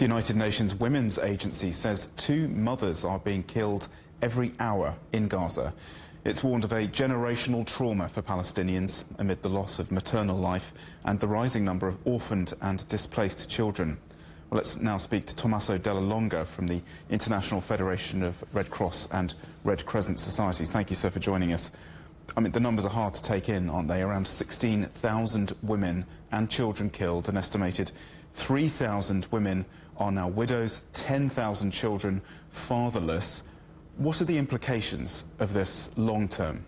The United Nations Women's Agency says 2 mothers are being killed every hour in Gaza. It's warned of a generational trauma for Palestinians amid the loss of maternal life and the rising number of orphaned and displaced children. Well, let's now speak to Tommaso, Della, Longa from the International Federation of Red Cross and Red Crescent Societies. Thank you, sir, for joining us. I mean, the numbers are hard to take in, aren't they? Around 16,000 women and children killed, an estimated 3,000 women are now widows, 10,000 children fatherless. What are the implications of this long term?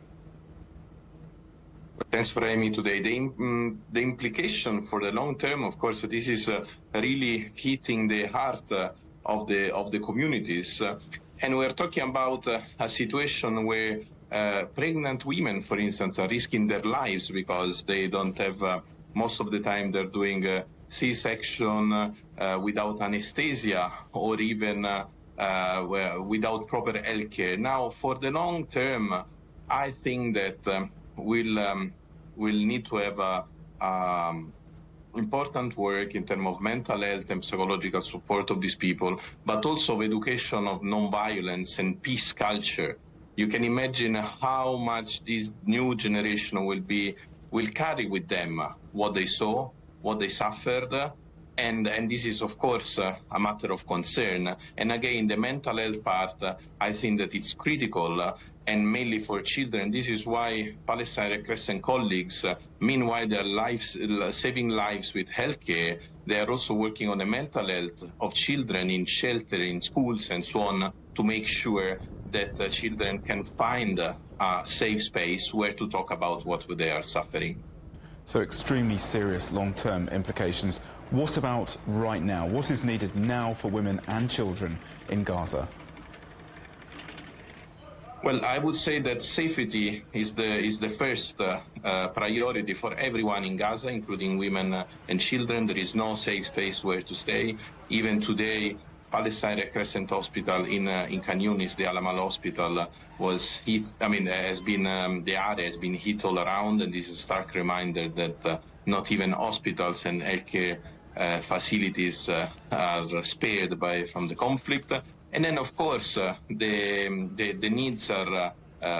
Thanks for having me today. The implication for the long term, of course, this is really hitting the heart of the communities. And we're talking about a situation where pregnant women, for instance, are risking their lives because they don't have, most of the time they're doing C-section without anesthesia or even without proper health care. Now, for the long term, I think that we'll need to have important work in terms of mental health and psychological support of these people, but also education of non-violence and peace culture. You can imagine how much this new generation will carry with them what they saw, what they suffered, and this is, of course, a matter of concern. And again, the mental health part, I think that it's critical, and mainly for children. This is why Palestine Red Crescent colleagues, meanwhile they're saving lives with healthcare, they are also working on the mental health of children in shelter, in schools, and so on, to make sure that children can find a safe space where to talk about what they are suffering. So extremely serious long-term implications. What about right now? What is needed now for women and children in Gaza? Well, I would say that safety is the first priority for everyone in Gaza, including women and children. There is no safe space where to stay. Even today, Palestine Red Crescent Hospital in Khan Yunis, the Al-Amal Hospital, was hit. I mean, the area has been hit all around, and this is a stark reminder that not even hospitals and healthcare facilities are spared from the conflict. And then, of course, the needs are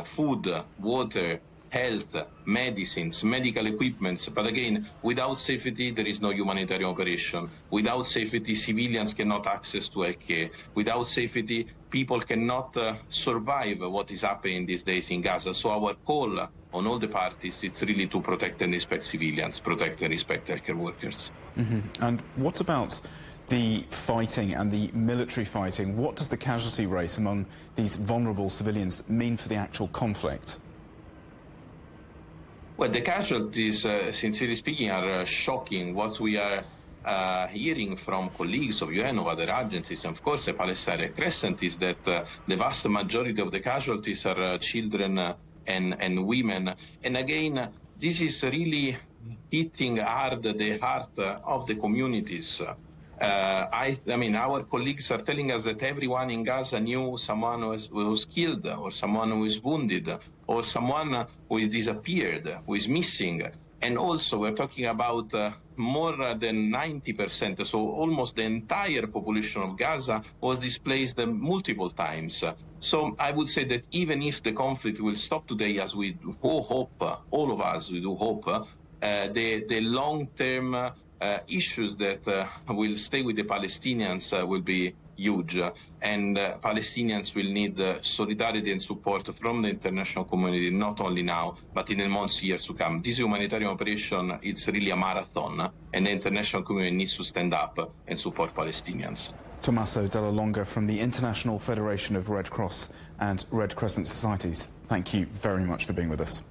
food, water, health, medicines, medical equipments. But again, without safety, there is no humanitarian operation. Without safety, civilians cannot access to healthcare. Without safety, people cannot survive what is happening these days in Gaza. So our call on all the parties, it's really to protect and respect civilians, protect and respect healthcare workers. And what about the fighting and the military fighting? What does the casualty rate among these vulnerable civilians mean for the actual conflict? Well, the casualties, sincerely speaking, are shocking. What we are hearing from colleagues of UN, of other agencies, and of course the Palestine Red Crescent, is that the vast majority of the casualties are children and women. And again, this is really hitting hard the heart of the communities. I mean, our colleagues are telling us that everyone in Gaza knew someone who was killed, or someone who is wounded, or someone who is disappeared, who is missing. And also, we're talking about more than 90%, so almost the entire population of Gaza was displaced multiple times. So I would say that even if the conflict will stop today, as we do hope, all of us, we do hope, the long-term issues that will stay with the Palestinians will be huge, and Palestinians will need solidarity and support from the international community, not only now, but in the months, years to come. This humanitarian operation, it's really a marathon, and the international community needs to stand up and support Palestinians. Tommaso, Della, Longa from the International Federation of Red Cross and Red Crescent Societies, thank you very much for being with us.